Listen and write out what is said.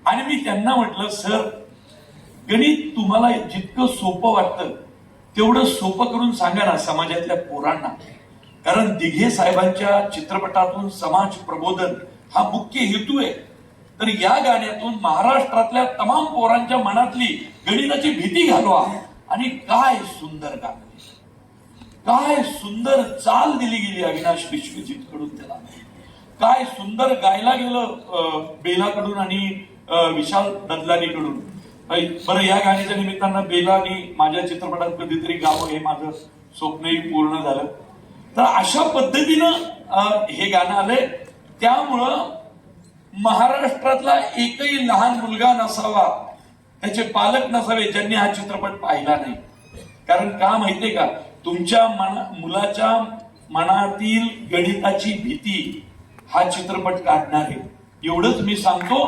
आणि मी त्यांना म्हटलं, सर गणित तुम्हाला जितकं सोपं वाटतं तेवढं सोपं करून सांगा ना समाजातल्या पोरांना. कारण दिघे साहेबांच्या चित्रपटातून समाज प्रबोधन हा मुख्य हेतू आहे. तर या गाण्यातून महाराष्ट्रातल्या तमाम पोरांच्या मनातली गणिताची भीती घालवा. आणि काय सुंदर गाणं, काय सुंदर चाल दिली गेली अविनाश विश्वजित कडून त्याला, काय सुंदर गायला गेलं बेलाकडून आणि विशाल ददलानीकडून. बरं, या गाण्याच्या निमित्तानं बेलानी माझ्या चित्रपटात कधीतरी गावं हे माझं स्वप्नही पूर्ण झालं. तर अशा पद्धतीनं हे गाणं आलंय. त्यामुळं महाराष्ट्रातला एकही लहान मुलगा नसावा, त्याचे पालक नसावे ज्यांनी हा चित्रपट पाहिला नाही. कारण का माहितीये का, तुमच्या मुलाच्या मनातील गणिताची भीती हा चित्रपट काढणार आहे, एवढंच मी सांगतो.